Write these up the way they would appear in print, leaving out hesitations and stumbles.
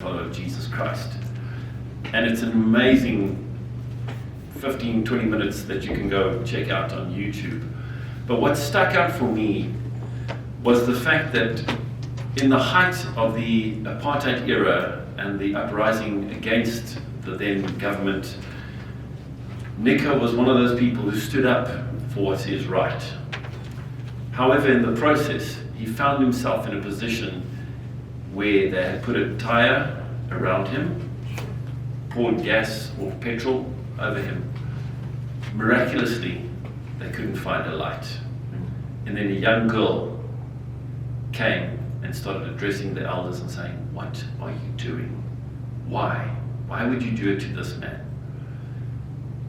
follow Jesus Christ. And it's an amazing 15-20 minutes that you can go check out on YouTube. But what stuck out for me was the fact that in the height of the apartheid era and the uprising against the then government, Nico was one of those people who stood up for what is right. However, in the process, he found himself in a position where they had put a tire around him, poured gas or petrol over him. Miraculously, they couldn't find a light. And then a young girl came and started addressing the elders and saying, "What are you doing? Why? Why would you do it to this man?"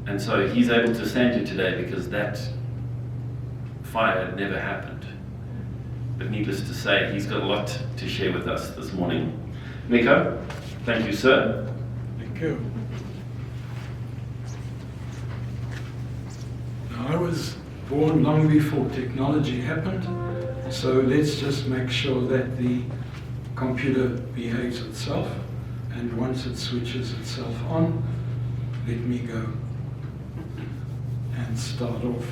And so he's able to stand here today because that fire never happened. But needless to say, he's got a lot to share with us this morning. Nico, thank you, sir. Thank you. Now, I was born long before technology happened, so let's just make sure that the computer behaves itself, and once it switches itself on, let me go and start off.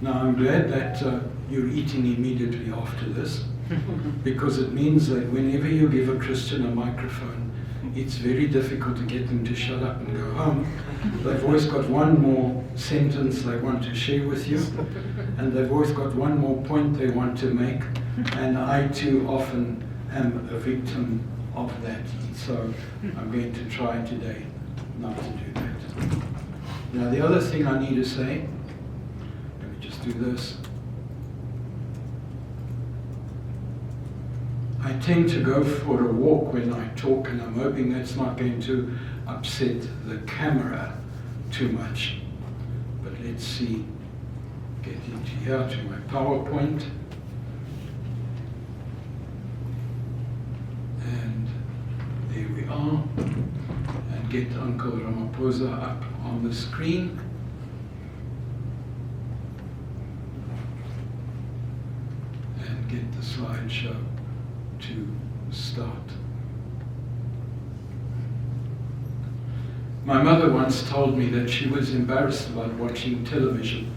Now, I'm glad that you're eating immediately after this, because it means that whenever you give a Christian a microphone, it's very difficult to get them to shut up and go home. They've always got one more sentence they want to share with you, and they've always got one more point they want to make, and I too often am a victim of that. So I'm going to try today not to do that. Now, the other thing I need to say, do this. I tend to go for a walk when I talk, and I'm hoping that's not going to upset the camera too much. But let's see, get into here to my PowerPoint. And there we are. And get Uncle Ramaphosa up on the screen. Get the slideshow to start. My mother once told me that she was embarrassed about watching television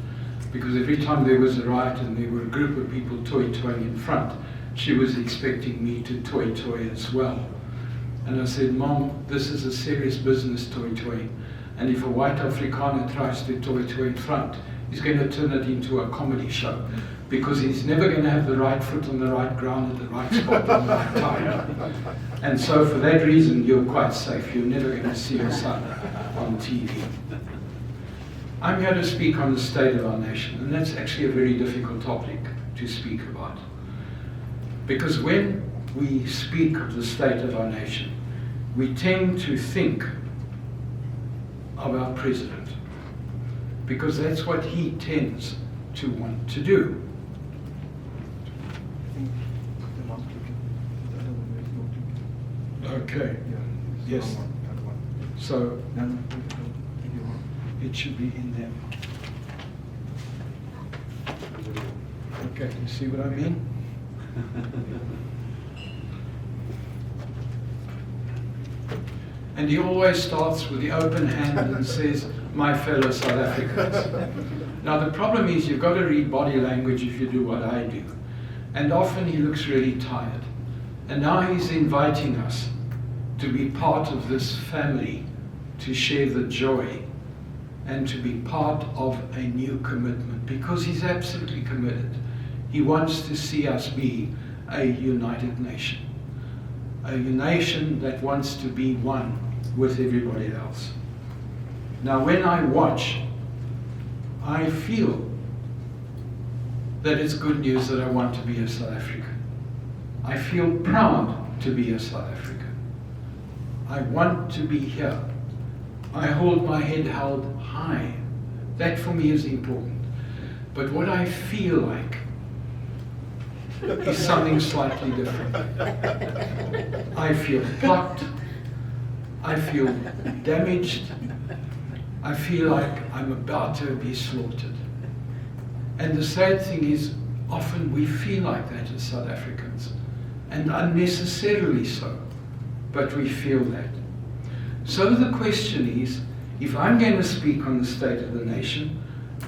because every time there was a riot and there were a group of people toy-toying in front, she was expecting me to toy-toy as well. And I said, "Mom, this is a serious business, toy-toying. And if a white Afrikaner tries to toy-toy in front, he's going to turn it into a comedy show, because he's never going to have the right foot on the right ground at the right spot on the right time. And so for that reason, you're quite safe. You're never going to see your son on TV. I'm here to speak on the state of our nation, and that's actually a very difficult topic to speak about. Because when we speak of the state of our nation, we tend to think of our president, because that's what he tends to want to do. Okay. Yes. So it should be in there. Okay, you see what I mean? And he always starts with the open hand and says, "My fellow South Africans." Now the problem is you've got to read body language if you do what I do. And often he looks really tired. And now he's inviting us to be part of this family, to share the joy, and to be part of a new commitment, because he's absolutely committed. He wants to see us be a united nation, a nation that wants to be one with everybody else. Now when I watch, I feel that it's good news that I want to be a South African. I feel proud to be a South African. I want to be here. I hold my head held high. That for me is important. But what I feel like is something slightly different. I feel plucked. I feel damaged. I feel like I'm about to be slaughtered. And the sad thing is, often we feel like that as South Africans, and unnecessarily so, but we feel that. So the question is, if I'm going to speak on the state of the nation,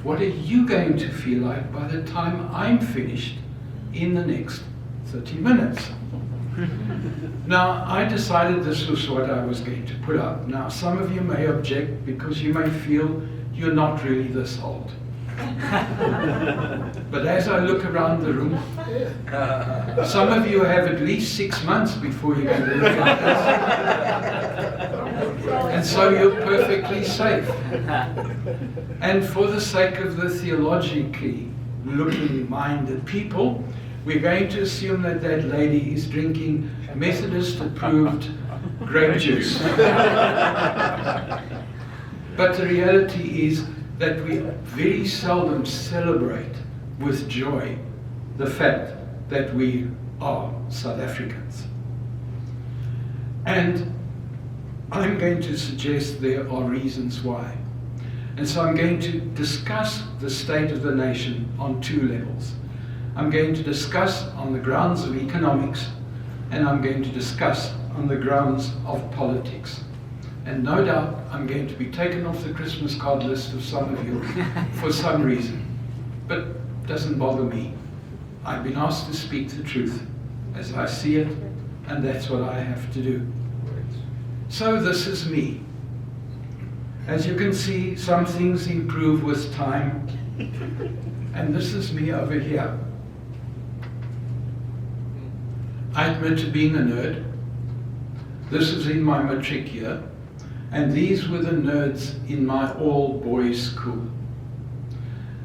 what are you going to feel like by the time I'm finished in the next 30 minutes? Now, I decided this was what I was going to put up. Now, some of you may object because you may feel you're not really this old. But as I look around the room, some of you have at least 6 months before you're going to look like this. And so you're perfectly safe. And for the sake of the theologically looking minded people, we're going to assume that that lady is drinking Methodist approved grape juice. But the reality is that we very seldom celebrate with joy the fact that we are South Africans. And I'm going to suggest there are reasons why. And so I'm going to discuss the state of the nation on 2 levels. I'm going to discuss on the grounds of economics, and I'm going to discuss on the grounds of politics. And no doubt I'm going to be taken off the Christmas card list of some of you for some reason. But it doesn't bother me. I've been asked to speak the truth as I see it, and that's what I have to do. So this is me. As you can see, some things improve with time. And this is me over here. I admit to being a nerd. This is in my matric year. And these were the nerds in my all-boys school.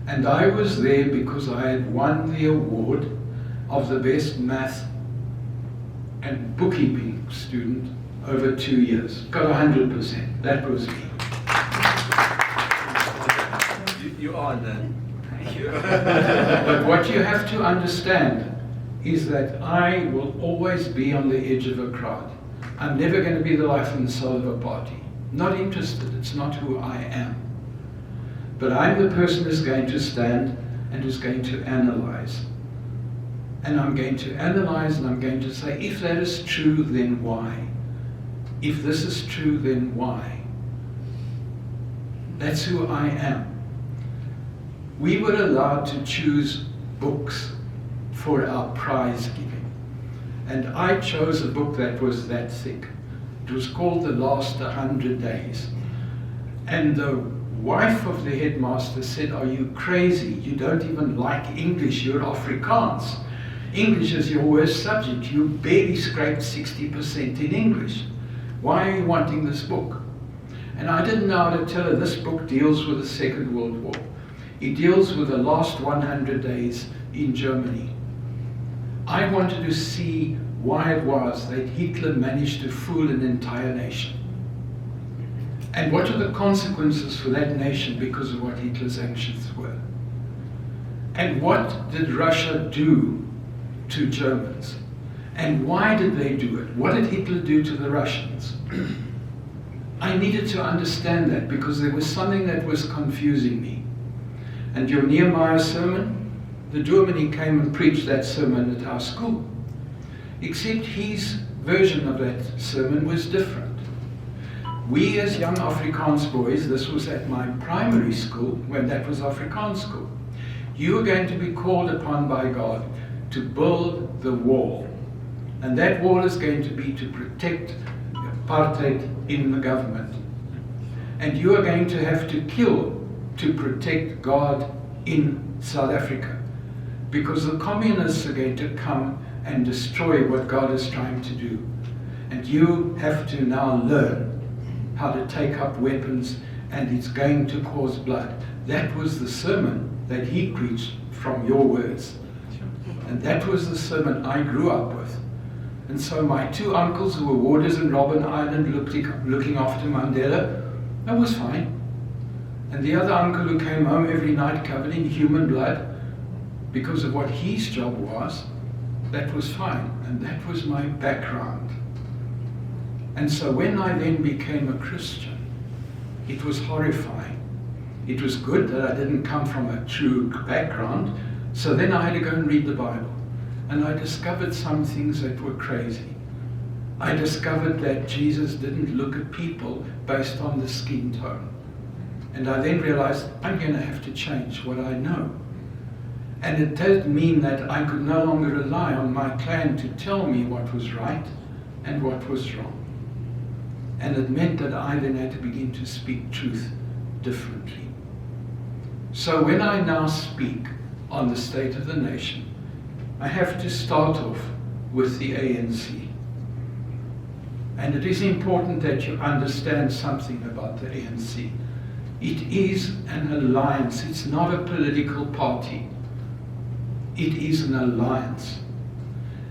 And I was there because I had won the award of the best math and bookkeeping student over 2 years. Got 100%. That was me. You are then. But what you have to understand is that I will always be on the edge of a crowd. I'm never going to be the life and soul of a party. Not interested. It's not who I am. But I'm the person who's going to stand and who's going to analyze. And I'm going to analyze and I'm going to say, if that is true, then why? If this is true, then why? That's who I am. We were allowed to choose books for our prize giving. And I chose a book that was that thick. It was called The Last 100 Days. And the wife of the headmaster said, "Are you crazy? You don't even like English, you're Afrikaans. English is your worst subject. You barely scraped 60% in English. Why are you wanting this book?" And I didn't know how to tell her this book deals with the Second World War. It deals with the last 100 days in Germany. I wanted to see why it was that Hitler managed to fool an entire nation. And what are the consequences for that nation because of what Hitler's actions were? And what did Russia do to Germans? And why did they do it? What did Hitler do to the Russians? I needed to understand that because there was something that was confusing me. And your Nehemiah sermon, the Dominee came and preached that sermon at our school. Except his version of that sermon was different. We as young Afrikaans boys, this was at my primary school, when that was Afrikaans school, you were going to be called upon by God to build the wall. And that wall is going to be to protect apartheid in the government. And you are going to have to kill to protect God in South Africa. Because the communists are going to come and destroy what God is trying to do. And you have to now learn how to take up weapons, and it's going to cause blood. That was the sermon that he preached from your words. And that was the sermon I grew up with. And so my 2 uncles who were warders in Robben Island looking after Mandela, that was fine. And the other uncle who came home every night covered in human blood because of what his job was, that was fine. And that was my background. And so when I then became a Christian, it was horrifying. It was good that I didn't come from a true background, So then I had to go and read the Bible. And I discovered some things that were crazy. I discovered that Jesus didn't look at people based on the skin tone. And I then realized I'm going to have to change what I know. And it did mean that I could no longer rely on my clan to tell me what was right and what was wrong. And it meant that I then had to begin to speak truth differently. So when I now speak on the state of the nation, I have to start off with the ANC. And it is important that you understand something about the ANC. It is an alliance. It's not a political party. It is an alliance.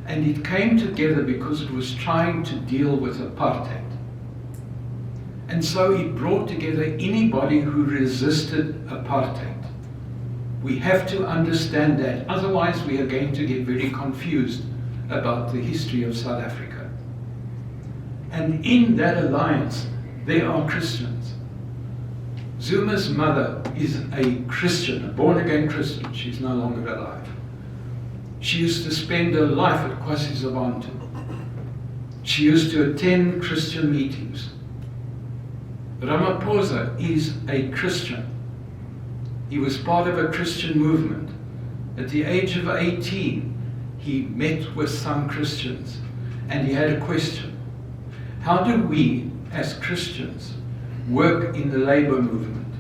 And it came together because it was trying to deal with apartheid. And so it brought together anybody who resisted apartheid. We have to understand that, otherwise we are going to get very confused about the history of South Africa. And in that alliance, there are Christians. Zuma's mother is a Christian, a born-again Christian. She's no longer alive. She used to spend her life at KwaZulu-Natal. She used to attend Christian meetings. Ramaphosa is a Christian. He was part of a Christian movement. At the age of 18, he met with some Christians and he had a question. How do we, as Christians, work in the labor movement?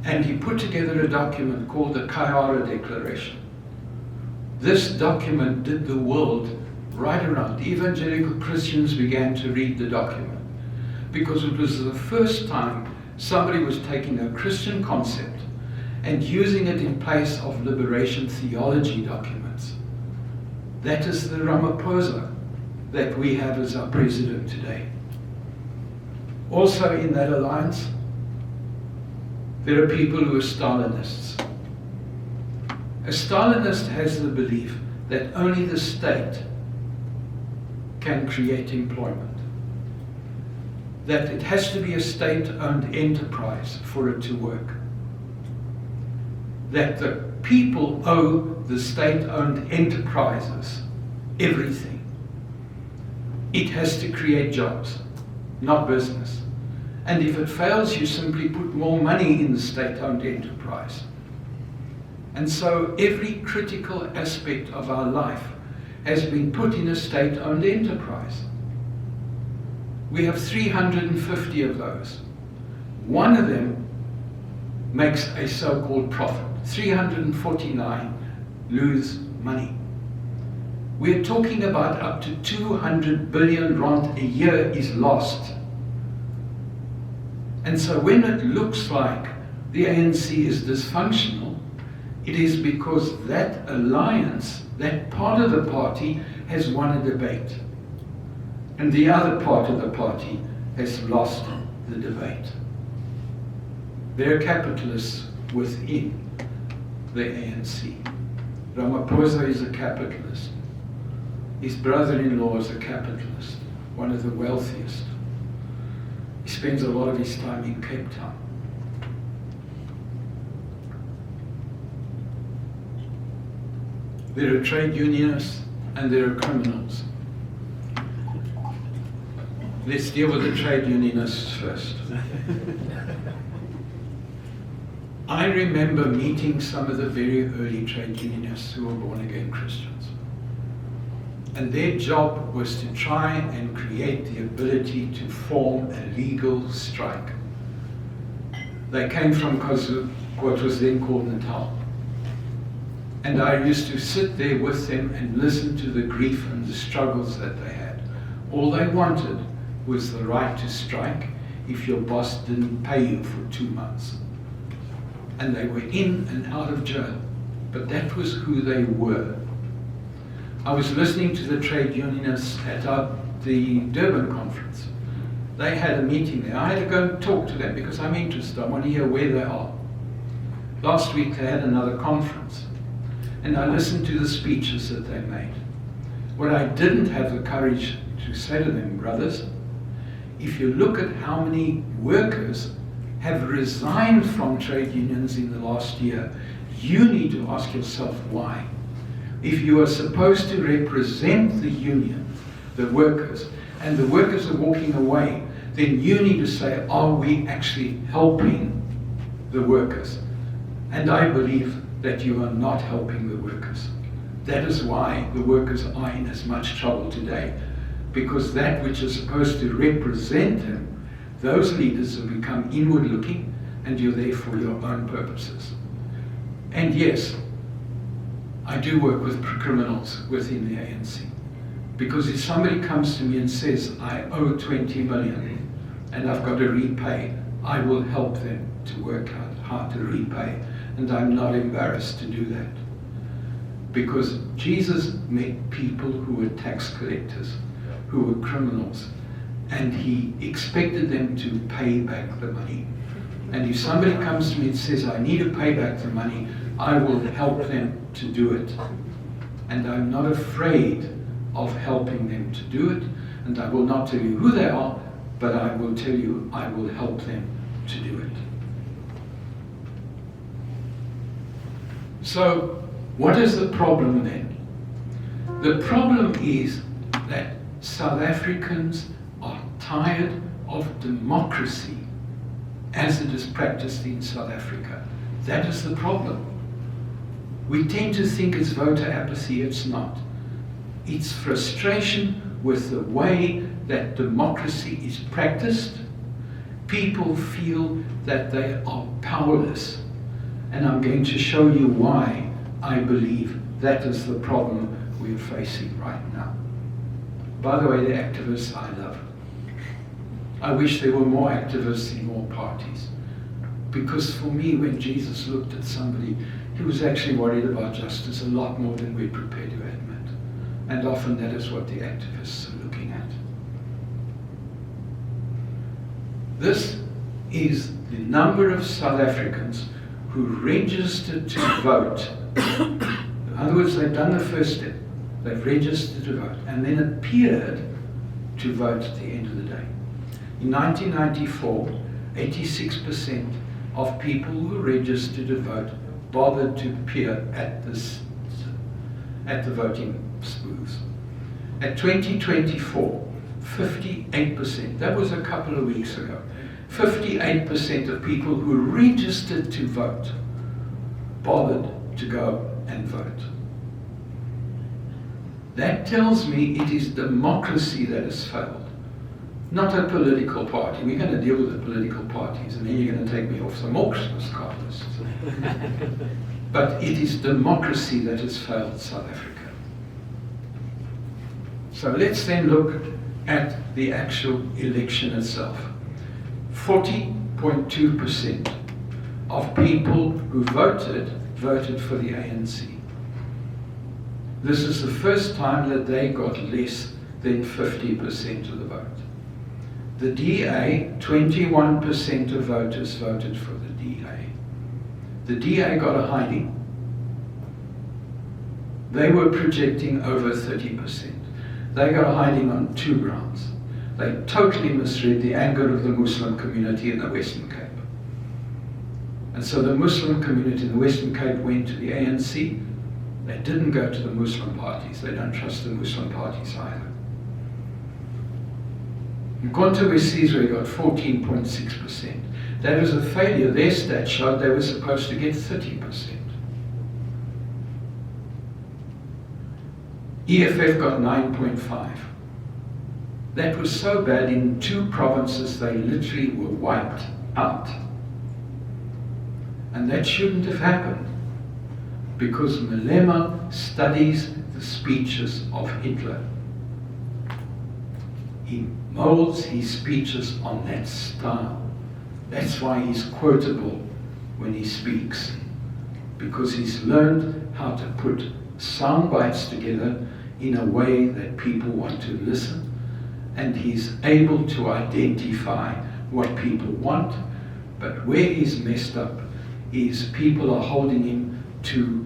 And he put together a document called the Kayara Declaration. This document did the world right around. Evangelical Christians began to read the document because it was the first time somebody was taking a Christian concept and using it in place of liberation theology documents. That is the Ramaphosa that we have as our president today. Also in that alliance, there are people who are Stalinists. A Stalinist has the belief that only the state can create employment. That it has to be a state-owned enterprise for it to work. That the people owe the state-owned enterprises everything. It has to create jobs, not business. And if it fails, you simply put more money in the state-owned enterprise. And so every critical aspect of our life has been put in a state-owned enterprise. We have 350 of those. One of them makes a so-called profit. 349 lose money. We're talking about up to 200 billion rand a year is lost. And so when it looks like the ANC is dysfunctional, it is because that alliance, that part of the party has won a debate. And the other part of the party has lost the debate. There are capitalists within the ANC. Ramaphosa is a capitalist. His brother-in-law is a capitalist, one of the wealthiest. He spends a lot of his time in Cape Town. There are trade unionists and there are criminals. Let's deal with the trade unionists first. I remember meeting some of the very early trade unionists who were born-again Christians. And their job was to try and create the ability to form a legal strike. They came from what was then called Natal. And I used to sit there with them and listen to the grief and the struggles that they had. All they wanted was the right to strike if your boss didn't pay you for 2 months. And they were in and out of jail. But that was who they were. I was listening to the trade unionists at the Durban conference. They had a meeting there. I had to go and talk to them because I'm interested. I want to hear where they are. Last week they had another conference. And I listened to the speeches that they made. What I didn't have the courage to say to them, brothers, if you look at how many workers have resigned from trade unions in the last year, You need to ask yourself why. If you are supposed to represent the union, the workers, and the workers are walking away, then you need to say, are we actually helping the workers? And I believe that you are not helping the workers. That is why the workers are in as much trouble today, because that which is supposed to represent them, those leaders have become inward looking, and you're there for your own purposes. And yes, I do work with criminals within the ANC, because if somebody comes to me and says, I owe 20 million and I've got to repay, I will help them to work out how to repay, and I'm not embarrassed to do that. Because Jesus met people who were tax collectors, who were criminals, and he expected them to pay back the money. And if somebody comes to me and says, I need to pay back the money, I will help them to do it. And I'm not afraid of helping them to do it, and I will not tell you who they are, but I will tell you I will help them to do it. So, what is the problem then? The problem is that South Africans are tired of democracy as it is practiced in South Africa. That is the problem. We tend to think it's voter apathy. It's not. It's frustration with the way that democracy is practiced. People feel that they are powerless. And I'm going to show you why I believe that is the problem we're facing right now. By the way, the activists I love. I wish there were more activists in more parties. Because for me, when Jesus looked at somebody, he was actually worried about justice a lot more than we're prepared to admit. And often that is what the activists are looking at. This is the number of South Africans who registered to vote. In other words, they've done the first step. They've registered to vote and then appeared to vote at the end of the day. In 1994, 86% of people who registered to vote bothered to appear at the voting booths. At 2024, 58%, that was a couple of weeks ago, 58% of people who registered to vote bothered to go and vote. That tells me it is democracy that has failed, not a political party. We're going to deal with the political parties, and then you're going to take me off some more Christmas card lists. But it is democracy that has failed South Africa. So let's then look at the actual election itself. 40.2% of people who voted for the ANC. This is the first time that they got less than 50% of the vote. The DA, 21% of voters voted for the DA. The DA got a hiding. They were projecting over 30%. They got a hiding on two grounds. They totally misread the anger of the Muslim community in the Western Cape. And so the Muslim community in the Western Cape went to the ANC. They didn't go to the Muslim parties. They don't trust the Muslim parties either. Mkhonto we Sizwe got 14.6%. That was a failure. Their stats showed they were supposed to get 30%. EFF got 9.5%. That was so bad in two provinces they literally were wiped out. And that shouldn't have happened, because Malema studies the speeches of Hitler. He molds his speeches on that style. That's why he's quotable when he speaks, because he's learned how to put sound bites together in a way that people want to listen, and he's able to identify what people want. But where he's messed up is people are holding him to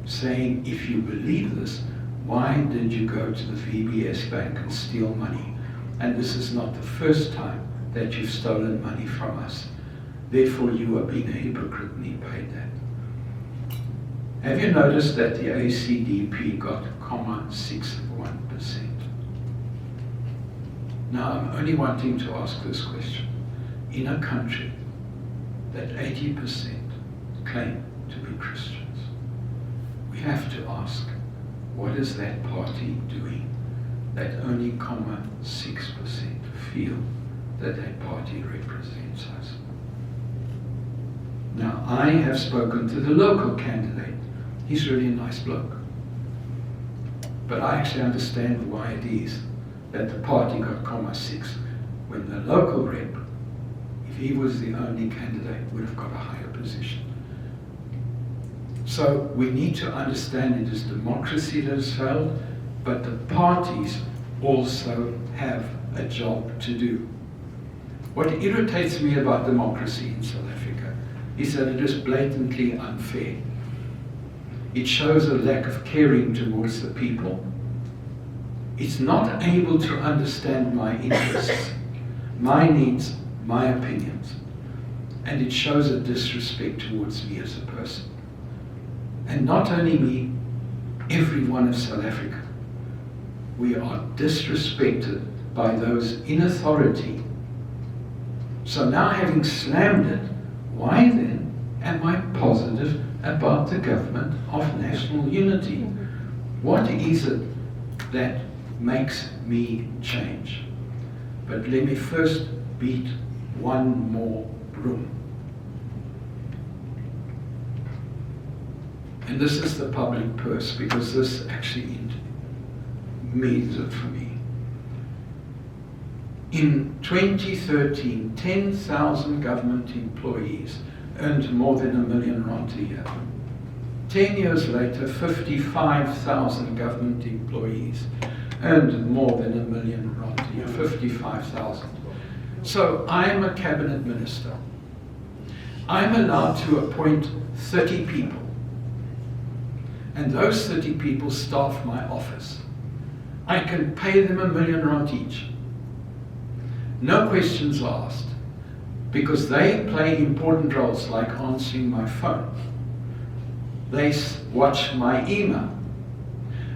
saying, if you believe this, why did you go to the VBS bank and steal money? And this is not the first time that you've stolen money from us. Therefore, you are being a hypocrite, and he paid that. Have you noticed that the ACDP got 0.61%? Now, I'm only wanting to ask this question. In a country that 80% claim to be Christians, we have to ask, what is that party doing that only 0.6% feel that that party represents us? Now, I have spoken to the local candidate. He's really a nice bloke. But I actually understand why it is that the party got 0.6 when the local rep, if he was the only candidate, would have got a higher position. So we need to understand it is democracy that has failed, but the parties also have a job to do. What irritates me about democracy in South Africa is that it is blatantly unfair. It shows a lack of caring towards the people. It's not able to understand my interests, my needs, my opinions. And it shows a disrespect towards me as a person. And not only me, everyone of South Africa. We are disrespected by those in authority. So now, having slammed it, why then am I positive about the government of national unity? What is it that makes me change? But let me first beat one more drum. And this is the public purse, because this actually means it for me. In 2013, 10,000 government employees earned more than R1 million a year. 10 years later, 55,000 government employees earned more than R1 million a year, 55,000. So I'm a cabinet minister. I'm allowed to appoint 30 people. And those 30 people staff my office. I can pay them R1 million each. No questions asked, because they play important roles like answering my phone. They watch my email.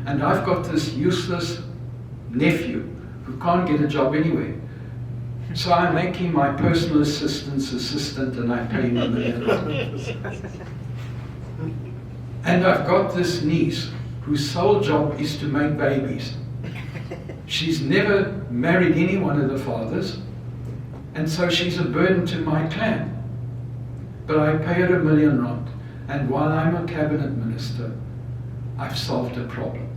And I've got this useless nephew who can't get a job anywhere. So I make him my personal assistant's assistant, and I pay him $1 million. And I've got this niece whose sole job is to make babies. She's never married any one of the fathers, and so she's a burden to my clan. But I pay her R1 million, and while I'm a cabinet minister, I've solved a problem.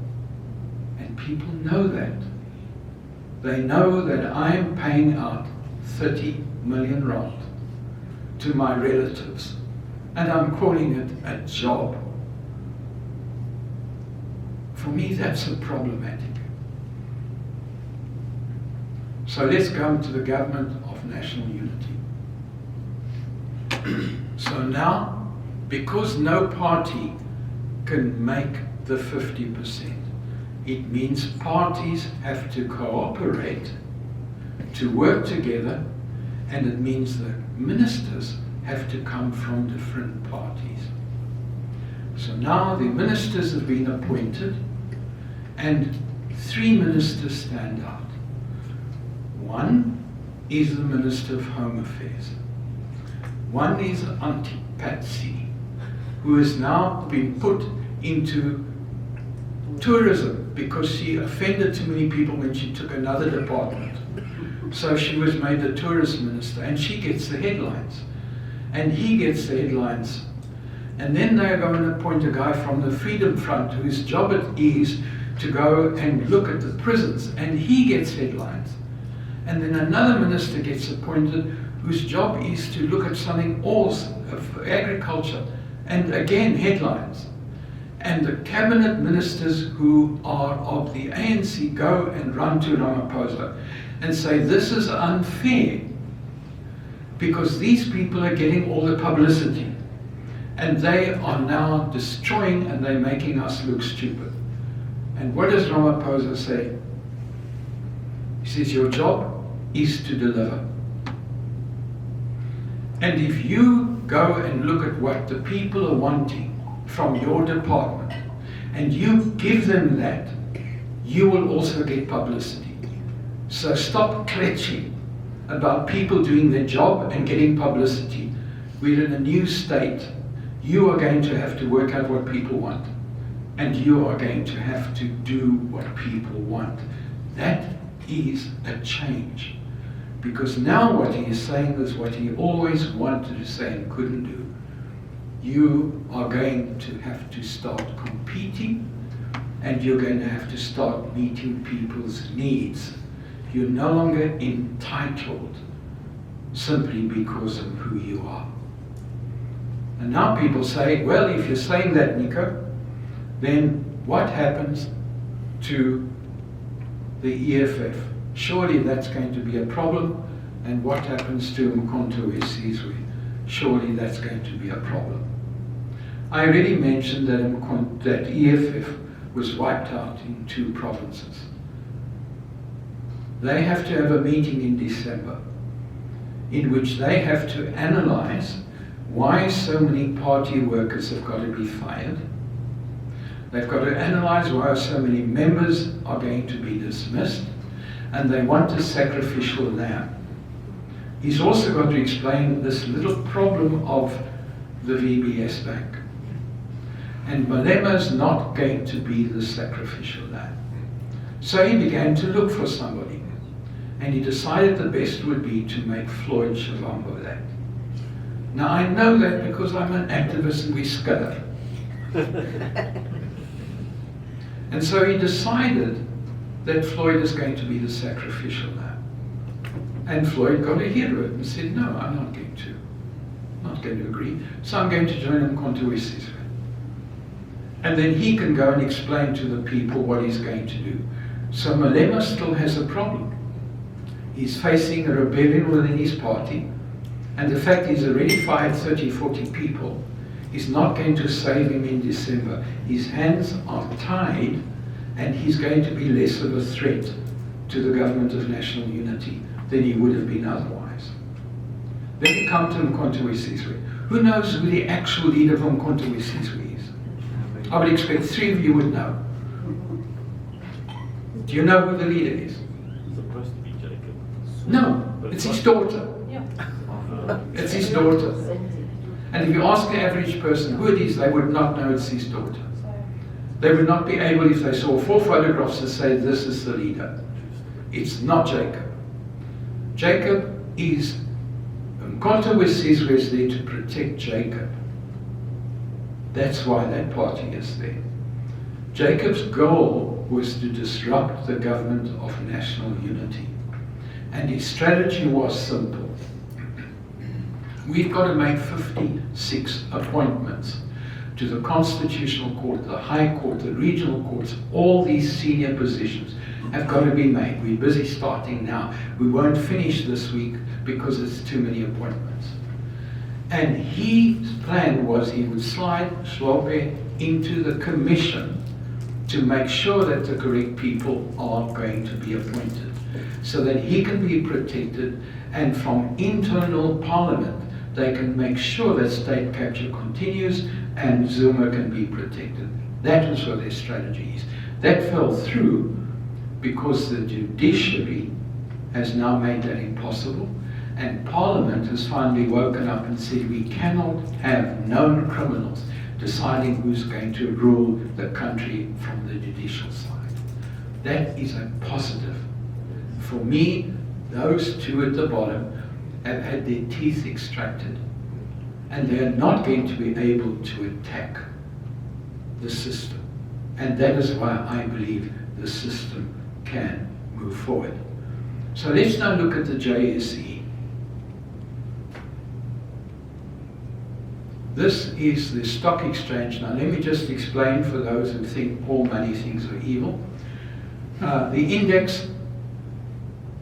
And people know that. They know that I'm paying out 30 million rand to my relatives, and I'm calling it a job. For me, that's a problematic. So let's go to the government of national unity. So now, because no party can make the 50%, it means parties have to cooperate, to work together, and it means that ministers have to come from different parties. So now the ministers have been appointed, and 3 ministers stand out. One is the Minister of Home Affairs. One is Auntie Patsy, who has now been put into tourism because she offended too many people when she took another department. So she was made the tourist minister, and she gets the headlines. And he gets the headlines. And then they are going to appoint a guy from the Freedom Front whose job it is to go and look at the prisons, and he gets headlines. And then another minister gets appointed whose job is to look at something else, of agriculture, and again headlines. And the cabinet ministers who are of the ANC go and run to Ramaphosa and say, this is unfair, because these people are getting all the publicity, and they are now destroying, and they're making us look stupid. And what does Ramaphosa say? He says, your job is to deliver. And if you go and look at what the people are wanting, from your department, and you give them that, you will also get publicity. So stop kletching about people doing their job and getting publicity. We're in a new state. You are going to have to work out what people want, and you are going to have to do what people want. That is a change. Because now what he is saying is what he always wanted to say and couldn't do. You are going to have to start competing, and you're going to have to start meeting people's needs. You're no longer entitled simply because of who you are. And now people say, well, if you're saying that, Nico, then what happens to the EFF? Surely that's going to be a problem. And what happens to Mkhonto weSizwe? Surely that's going to be a problem. I already mentioned that EFF was wiped out in 2 provinces. They have to have a meeting in December in which they have to analyze why so many party workers have got to be fired. They've got to analyze why so many members are going to be dismissed, and they want a sacrificial lamb. He's also got to explain this little problem of the VBS Bank. And Malema's not going to be the sacrificial lamb. So he began to look for somebody. And he decided the best would be to make Floyd Shivambo that. Now I know that because I'm an activist and we scudder. And so he decided that Floyd is going to be the sacrificial lamb. And Floyd got a hear of it and said, no, I'm not going to agree. So I'm going to join Mkhonto weSizwe. And then he can go and explain to the people what he's going to do. So Malema still has a problem. He's facing a rebellion within his party, and the fact he's already fired 30, 40 people is not going to save him in December. His hands are tied, and he's going to be less of a threat to the government of national unity than he would have been otherwise. Then you come to Mkhonto weSizwe. Who knows who the actual leader of Mkhonto weSizwe is? I would expect 3 of you would know. Do you know who the leader is? It's supposed to be Jacob. No, it's his daughter. It's his daughter. And if you ask the average person who it is, they would not know it's his daughter. They would not be able, if they saw 4 photographs, to say this is the leader. It's not Jacob. Jacob is, Mkhonto weSizwe is there to protect Jacob. That's why that party is there. Jacob's goal was to disrupt the government of national unity. And his strategy was simple. We've got to make 56 appointments to the Constitutional Court, the High Court, the regional courts. All these senior positions have got to be made. We're busy starting now. We won't finish this week because it's too many appointments. And his plan was he would slide Hlophe into the commission to make sure that the correct people are going to be appointed, so that he can be protected, and from internal parliament they can make sure that state capture continues and Zuma can be protected. That was what their strategy is. That fell through because the judiciary has now made that impossible, and Parliament has finally woken up and said we cannot have known criminals deciding who's going to rule the country from the judicial side. That is a positive. For me, those 2 at the bottom have had their teeth extracted, and they are not going to be able to attack the system. And that is why I believe the system can move forward. So let's now look at the JSE. This is the stock exchange. Now let me just explain for those who think all money things are evil. The index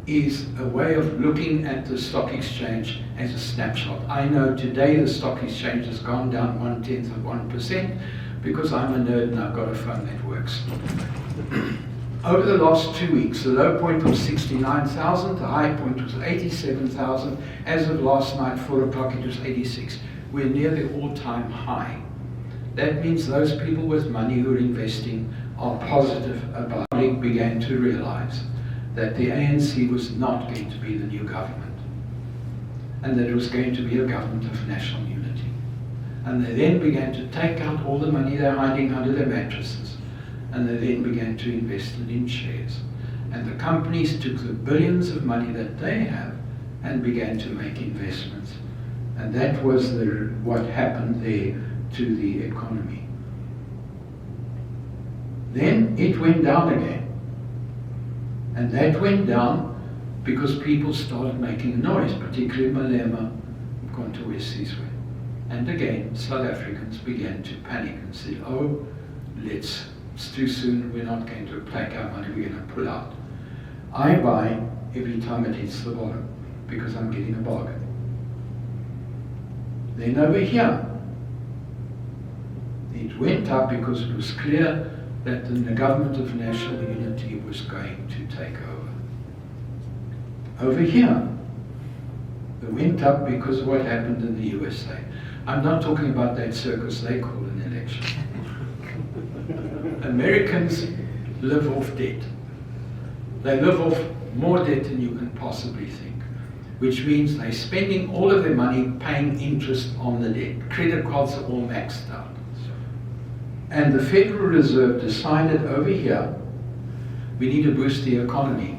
is a way of looking at the stock exchange as a snapshot. I know today the stock exchange has gone down 0.1% because I'm a nerd and I've got a phone that works. Over the last 2 weeks, the low point was 69,000, the high point was 87,000. As of last night, 4 o'clock, it was 86. We're near the all-time high. That means those people with money who are investing are positive about it. They began to realize that the ANC was not going to be the new government, and that it was going to be a government of national unity. And they then began to take out all the money they're hiding under their mattresses, and they then began to invest it in shares. And the companies took the billions of money that they have and began to make investments. And that was what happened there to the economy. Then it went down again. And that went down because people started making a noise, particularly Malema, gone to West Seasway. And again, South Africans began to panic and said, oh, it's too soon, we're not going to take our money, we're going to pull out. I buy every time it hits the bottom because I'm getting a bargain. Then over here, it went up because it was clear that the government of national unity was going to take over. Over here, it went up because of what happened in the USA. I'm not talking about that circus they call an election. Americans live off debt. They live off more debt than you can possibly think, which means they're spending all of their money paying interest on the debt. Credit cards are all maxed out. And the Federal Reserve decided over here, we need to boost the economy.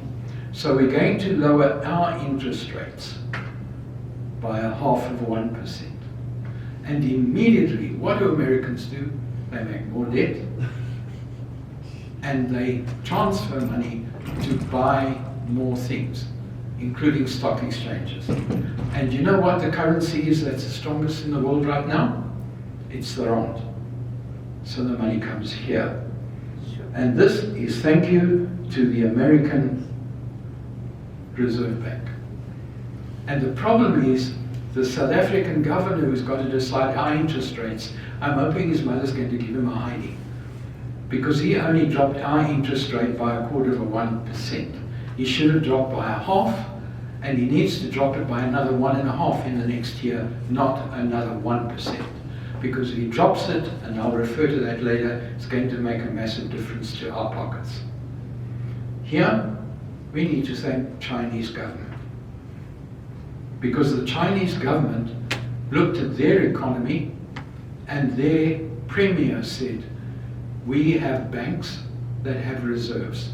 So we're going to lower our interest rates by 1/2%. And immediately, what do Americans do? They make more debt, and they transfer money to buy more things, including stock exchanges. And you know what the currency is that's the strongest in the world right now? It's the rand. So the money comes here. And this is thank you to the American Reserve Bank. And the problem is the South African governor who's got to decide our interest rates, I'm hoping his mother's going to give him a hiding, because he only dropped our interest rate by 1/4%. He should have dropped by 1/2, and he needs to drop it by another 1.5 in the next year, not another 1%. Because if he drops it, and I'll refer to that later, it's going to make a massive difference to our pockets. Here, we need to thank Chinese government. Because the Chinese government looked at their economy, and their premier said, we have banks that have reserves.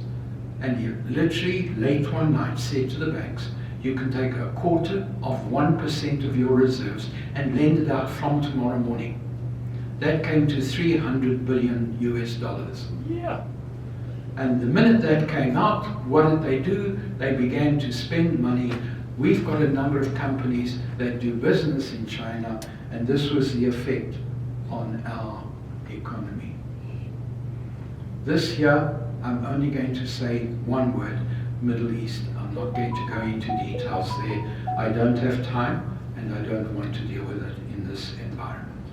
And he literally, late one night, said to the banks, you can take 1/4% of your reserves and lend it out from tomorrow morning. That came to $300 billion US. Yeah. And the minute that came out, what did they do? They began to spend money. We've got a number of companies that do business in China, and this was the effect on our economy. This here, I'm only going to say one word, Middle East. I'm not going to go into details there. I don't have time, and I don't want to deal with it in this environment.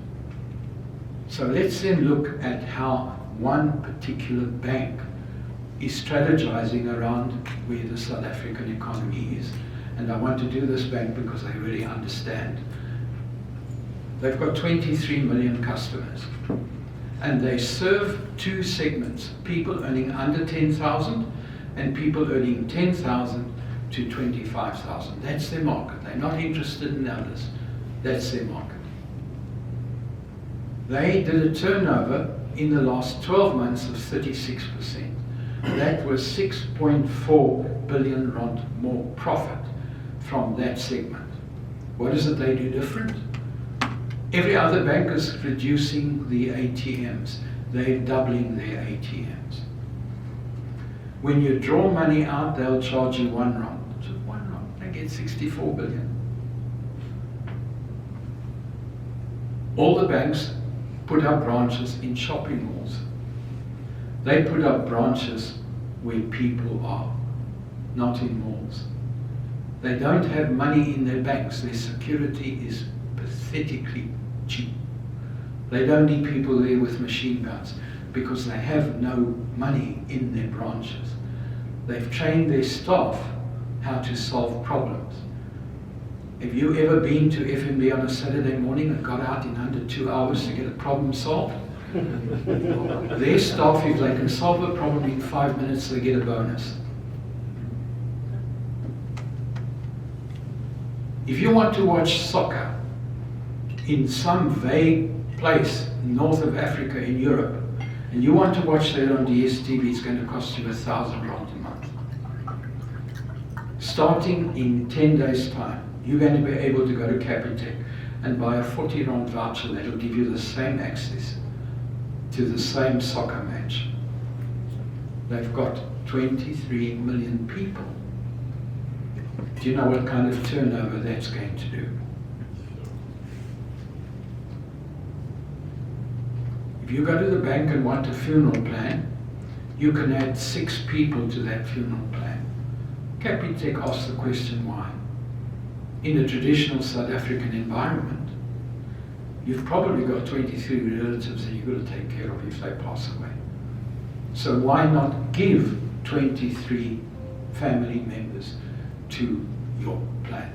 So let's then look at how one particular bank is strategizing around where the South African economy is. And I want to do this bank because I really understand. They've got 23 million customers. And they serve two segments, people earning under 10,000 and people earning 10,000 to 25,000. That's their market. They're not interested in others. That's their market. They did a turnover in the last 12 months of 36%. That was 6.4 billion rand more profit from that segment. What is it they do different? Every other bank is reducing the ATMs. They're doubling their ATMs. When you draw money out, they'll charge you 1 rand. Just 1 rand. They get 64 billion. All the banks put up branches in shopping malls. They put up branches where people are, not in malls. They don't have money in their banks. Their security is pathetically cheap. They don't need people there with machine guns because they have no money in their branches. They've trained their staff how to solve problems. Have you ever been to FNB on a Saturday morning and got out in under 2 hours to get a problem solved? Their staff, if they can solve a problem in 5 minutes, they get a bonus. If you want to watch soccer in some vague place north of Africa in Europe, and you want to watch that on DSTV, it's going to cost you 1,000 rand a month. Starting in 10 days' time, you're going to be able to go to Capitec and buy a 40 rand voucher that'll give you the same access to the same soccer match. They've got 23 million people. Do you know what kind of turnover that's going to do? If you go to the bank and want a funeral plan, you can add 6 people to that funeral plan. Capitec asks the question why. In a traditional South African environment, you've probably got 23 relatives that you've got to take care of if they pass away. So why not give 23 family members to your plan?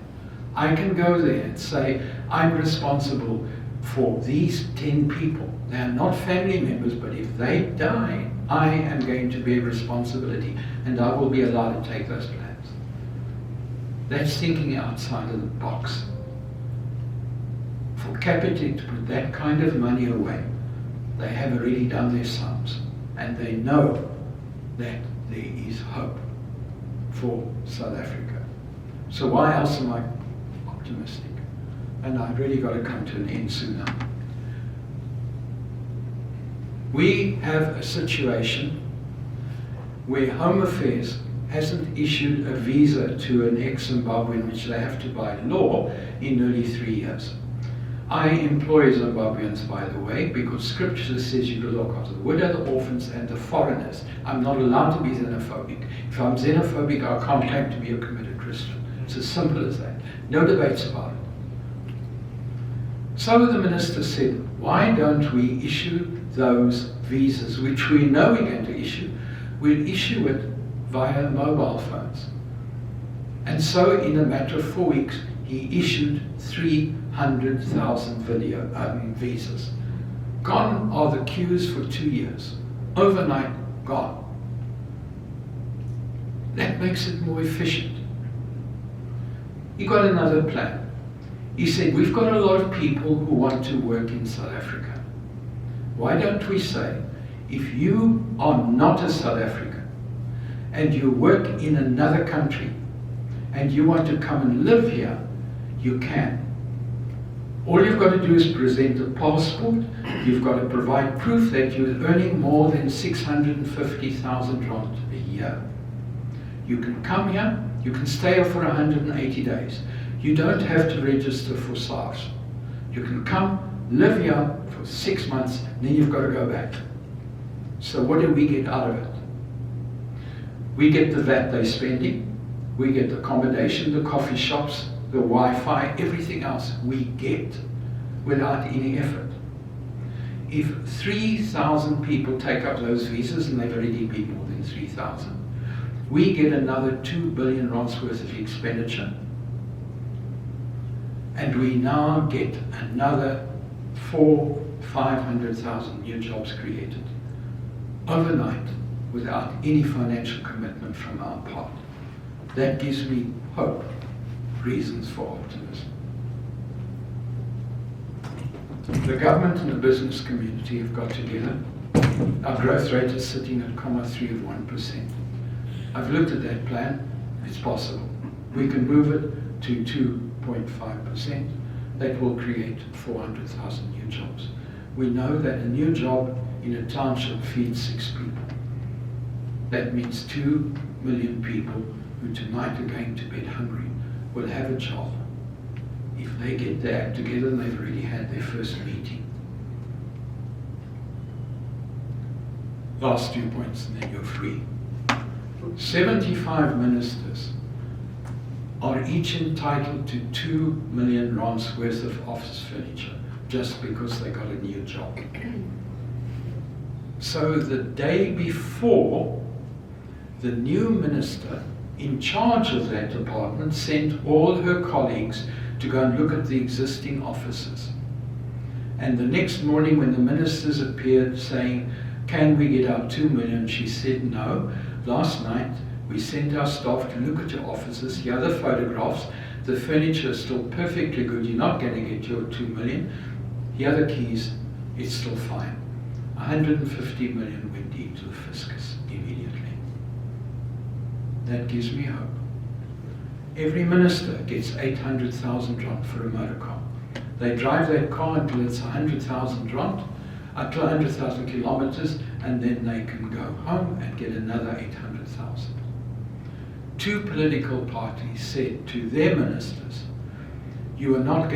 I can go there and say, I'm responsible for these 10 people. They are not family members, but if they die, I am going to bear responsibility, and I will be allowed to take those plans. That's thinking outside of the box. For Capitec to put that kind of money away, they have already done their sums, and they know that there is hope for South Africa. So why else am I optimistic? And I've really got to come to an end sooner. We have a situation where Home Affairs hasn't issued a visa to an ex-Zimbabwean, which they have to by law, in nearly 3 years. I employ Zimbabweans, by the way, because scripture says you look after the widow, the orphans, and the foreigners. I'm not allowed to be xenophobic. If I'm xenophobic, I can't claim to be a committed Christian. It's as simple as that. No debates about it. So the minister said, why don't we issue those visas, which we know we're going to issue? We'll issue it via mobile phones. And so in a matter of 4 weeks, he issued 300,000 visas. Gone are the queues for 2 years. Overnight, gone. That makes it more efficient. He got another plan. He said, we've got a lot of people who want to work in South Africa. Why don't we say, if you are not a South African and you work in another country and you want to come and live here, you can. All you've got to do is present a passport. You've got to provide proof that you're earning more than 650,000 rand a year. You can come here, you can stay here for 180 days. You don't have to register for SARS. You can come, live here for 6 months, and then you've got to go back. So what do we get out of it? We get the VAT they're spending, we get the accommodation, the coffee shops, the Wi-Fi, everything else we get without any effort. If 3,000 people take up those visas, and they've already been more than 3,000, we get another 2 billion rands worth of expenditure. And we now get another 500,000 new jobs created overnight without any financial commitment from our part. That gives me hope, reasons for optimism. The government and the business community have got together. Our growth rate is sitting at 0.3%. I've looked at that plan. It's possible. We can move it to 2.5%. That will create 400,000 new jobs. We know that a new job in a township feeds 6 people. That means 2 million people who tonight are going to bed hungry will have a job if they get their act together and they've already had their first meeting. Last 2 points and then you're free. 75 ministers are each entitled to 2 million rands worth of office furniture just because they got a new job. So the day before, the new minister in charge of that department sent all her colleagues to go and look at the existing offices. And the next morning when the ministers appeared saying, can we get our 2 million? She said, no. Last night we sent our staff to look at your offices. Here are the photographs. The furniture is still perfectly good. You're not going to get your 2 million. Here are the keys. It's still fine. 150 million went into the fiscus immediately. That gives me hope. Every minister gets 800,000 rand for a motor car. They drive that car until it's 100,000 rand, until 100,000 kilometers, and then they can go home and get another 800,000. 2 political parties said to their ministers, you are not going